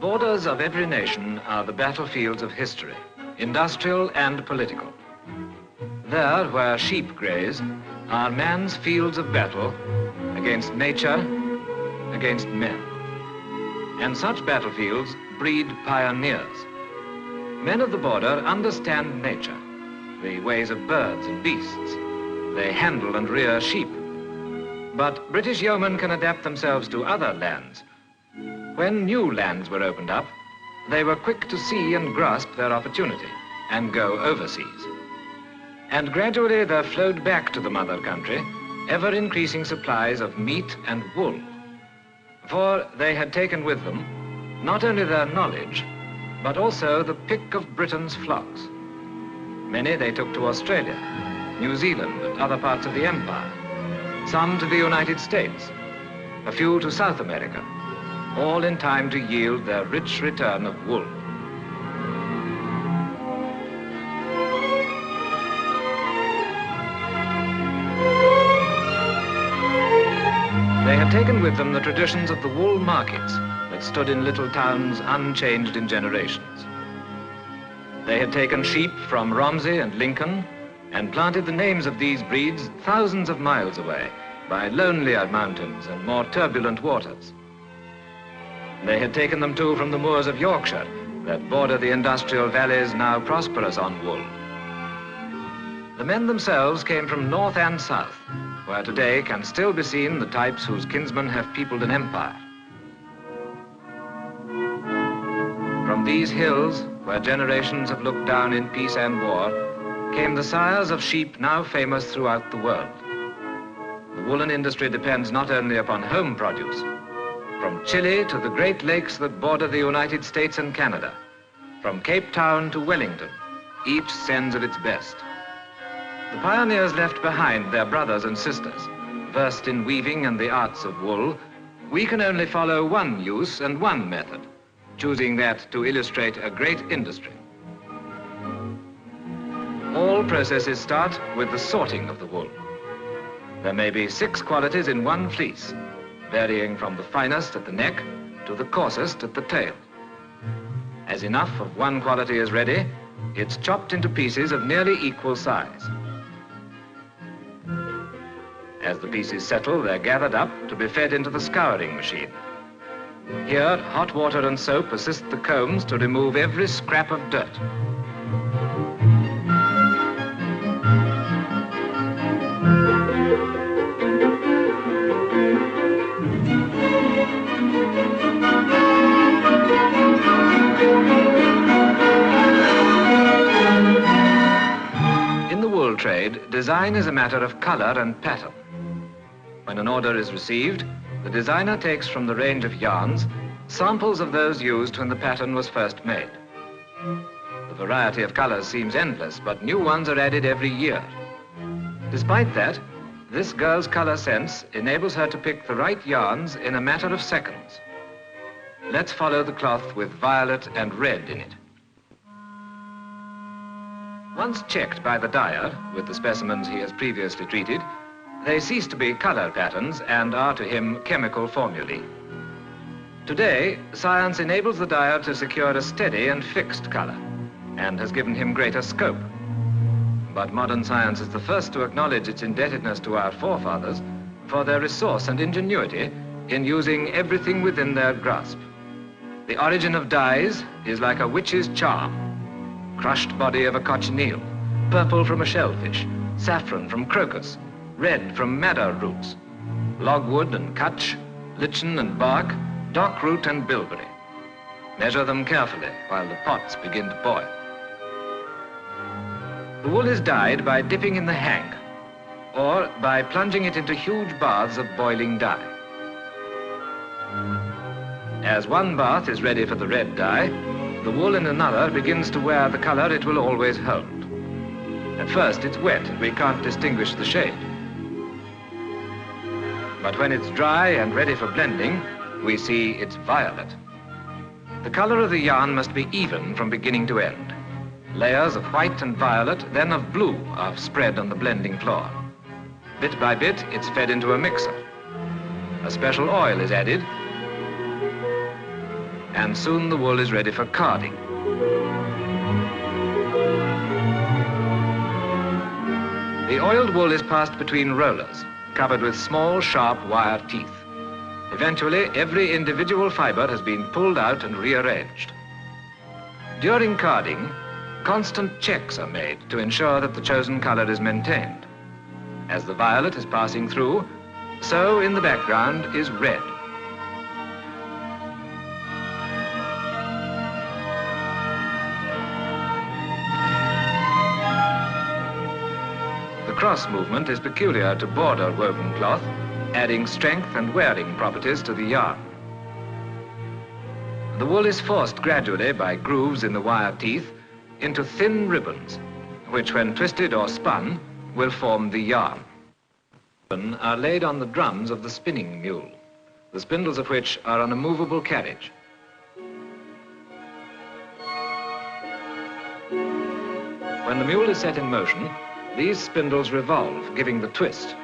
borders of every nation are the battlefields of history, industrial and political. There, where sheep graze, are man's fields of battle against nature, against men. And such battlefields breed pioneers. Men of the border understand nature, the ways of birds and beasts. They handle and rear sheep. But British yeomen can adapt themselves to other lands. When new lands were opened up, they were quick to see and grasp their opportunity and go overseas. And gradually there flowed back to the mother country ever-increasing supplies of meat and wool. For they had taken with them not only their knowledge, but also the pick of Britain's flocks. Many they took to Australia, New Zealand and other parts of the empire, some to the United States, a few to South America, all in time to yield their rich return of wool. They had taken with them the traditions of the wool markets that stood in little towns unchanged in generations. They had taken sheep from Romsey and Lincoln and planted the names of these breeds thousands of miles away by lonelier mountains and more turbulent waters. They had taken them too from the moors of Yorkshire that border the industrial valleys now prosperous on wool. The men themselves came from north and south, where today can still be seen the types whose kinsmen have peopled an empire. From these hills, where generations have looked down in peace and war, came the sires of sheep now famous throughout the world. The woolen industry depends not only upon home produce. From Chile to the Great Lakes that border the United States and Canada, from Cape Town to Wellington, each sends of its best. The pioneers left behind their brothers and sisters, versed in weaving and the arts of wool. We can only follow one use and one method, choosing that to illustrate a great industry. All processes start with the sorting of the wool. There may be 6 qualities in one fleece, varying from the finest at the neck to the coarsest at the tail. As enough of one quality is ready, it's chopped into pieces of nearly equal size. As the pieces settle, they're gathered up to be fed into the scouring machine. Here, hot water and soap assist the combs to remove every scrap of dirt. In the wool trade, design is a matter of color and pattern. When an order is received, the designer takes from the range of yarns samples of those used when the pattern was first made. The variety of colors seems endless, but new ones are added every year. Despite that, this girl's color sense enables her to pick the right yarns in a matter of seconds. Let's follow the cloth with violet and red in it. Once checked by the dyer with the specimens he has previously treated, they cease to be color patterns and are to him chemical formulae. Today, science enables the dyer to secure a steady and fixed color and has given him greater scope. But modern science is the first to acknowledge its indebtedness to our forefathers for their resource and ingenuity in using everything within their grasp. The origin of dyes is like a witch's charm. Crushed body of a cochineal, purple from a shellfish, saffron from crocus, red from madder roots, logwood and cutch, lichen and bark, dock root and bilberry. Measure them carefully while the pots begin to boil. The wool is dyed by dipping in the hank or by plunging it into huge baths of boiling dye. As one bath is ready for the red dye, the wool in another begins to wear the color it will always hold. At first it's wet and we can't distinguish the shade. But when it's dry and ready for blending, we see it's violet. The color of the yarn must be even from beginning to end. Layers of white and violet, then of blue, are spread on the blending floor. Bit by bit, it's fed into a mixer. A special oil is added, and soon the wool is ready for carding. The oiled wool is passed between rollers, covered with small, sharp wire teeth. Eventually, every individual fibre has been pulled out and rearranged. During carding, constant checks are made to ensure that the chosen colour is maintained. As the violet is passing through, so in the background is red. The cross movement is peculiar to border woven cloth, adding strength and wearing properties to the yarn. The wool is forced gradually by grooves in the wire teeth into thin ribbons, which when twisted or spun will form the yarn. Are laid on the drums of the spinning mule, the spindles of which are on a movable carriage. When the mule is set in motion, these spindles revolve, giving the twist.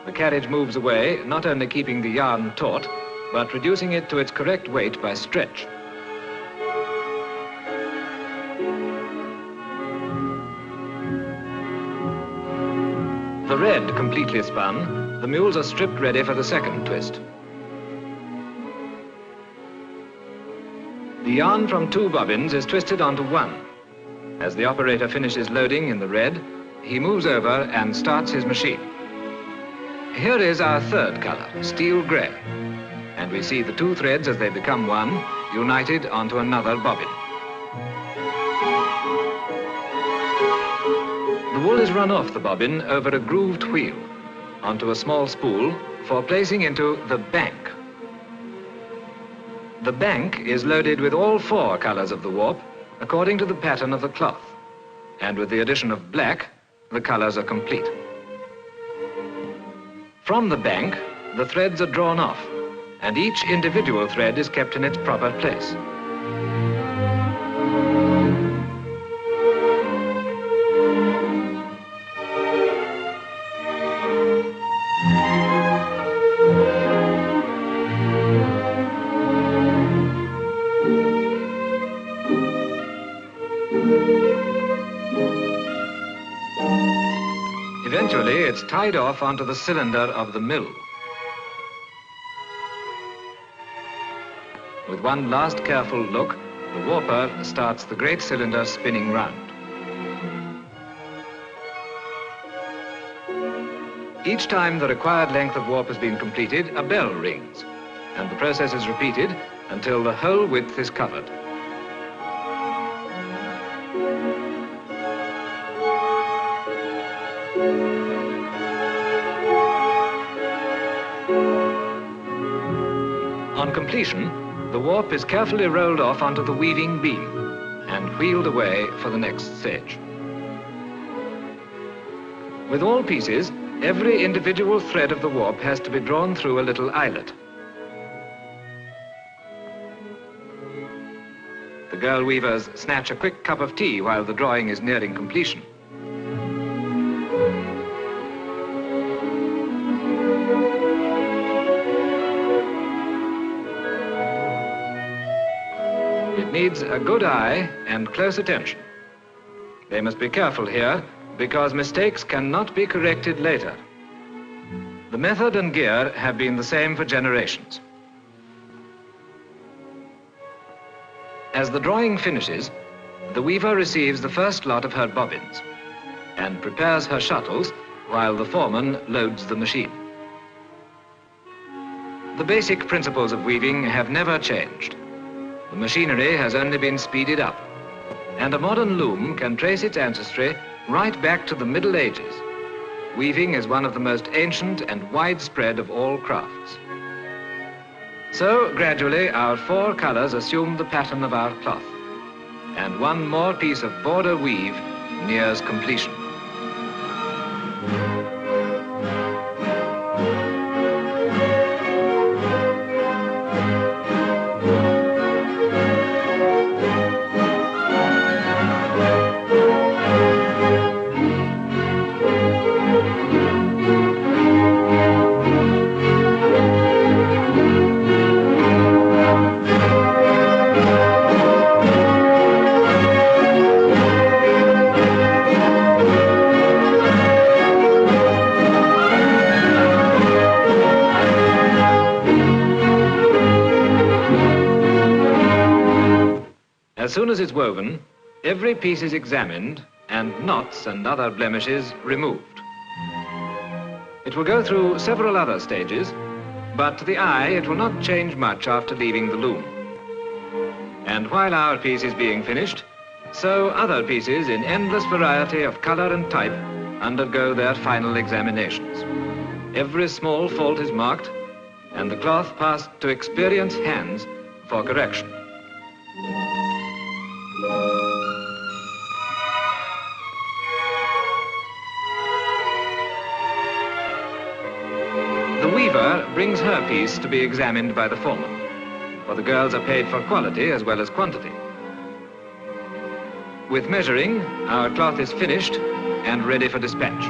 The carriage moves away, not only keeping the yarn taut, but reducing it to its correct weight by stretch. The red completely spun, the mules are stripped ready for the second twist. The yarn from 2 bobbins is twisted onto 1. As the operator finishes loading in the red, he moves over and starts his machine. Here is our third colour, steel grey, and we see the 2 threads as they become one, united onto another bobbin. The wool is run off the bobbin over a grooved wheel onto a small spool for placing into the bank. The bank is loaded with all 4 colours of the warp according to the pattern of the cloth, and with the addition of black, the colours are complete. From the bank, the threads are drawn off, and each individual thread is kept in its proper place. Eventually, it's tied off onto the cylinder of the mill. With one last careful look, the warper starts the great cylinder spinning round. Each time the required length of warp has been completed, a bell rings, and the process is repeated until the whole width is covered. On completion, the warp is carefully rolled off onto the weaving beam and wheeled away for the next stage. With all pieces, every individual thread of the warp has to be drawn through a little eyelet. The girl weavers snatch a quick cup of tea while the drawing is nearing completion. It needs a good eye and close attention. They must be careful here because mistakes cannot be corrected later. The method and gear have been the same for generations. As the drawing finishes, the weaver receives the first lot of her bobbins and prepares her shuttles while the foreman loads the machine. The basic principles of weaving have never changed. The machinery has only been speeded up, and a modern loom can trace its ancestry right back to the Middle Ages. Weaving is one of the most ancient and widespread of all crafts. So, gradually, our 4 colours assume the pattern of our cloth, and one more piece of border weave nears completion. As soon as it's woven, every piece is examined and knots and other blemishes removed. It will go through several other stages, but to the eye it will not change much after leaving the loom. And while our piece is being finished, so other pieces in endless variety of color and type undergo their final examinations. Every small fault is marked and the cloth passed to experienced hands for correction. The weaver brings her piece to be examined by the foreman, for the girls are paid for quality as well as quantity. With measuring, our cloth is finished and ready for dispatch.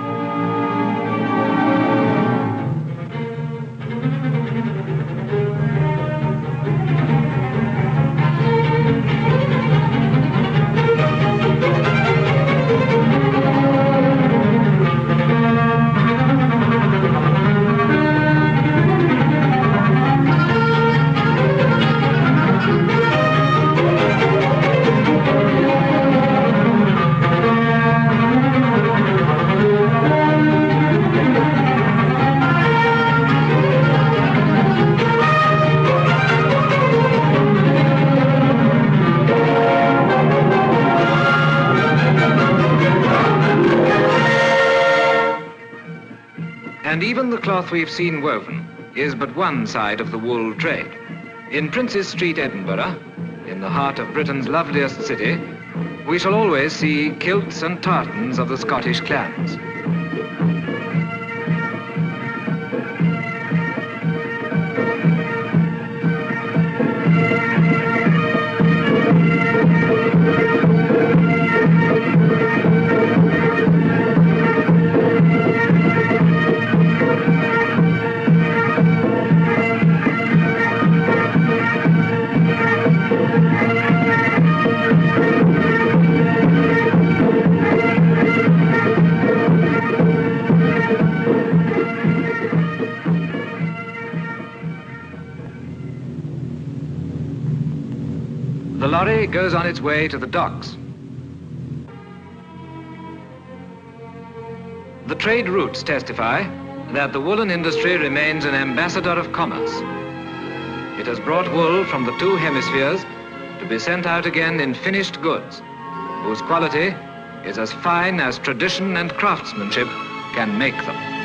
And even the cloth we've seen woven is but one side of the wool trade. In Princes Street, Edinburgh, in the heart of Britain's loveliest city, we shall always see kilts and tartans of the Scottish clans. The lorry goes on its way to the docks. The trade routes testify that the woolen industry remains an ambassador of commerce. It has brought wool from the two hemispheres to be sent out again in finished goods, whose quality is as fine as tradition and craftsmanship can make them.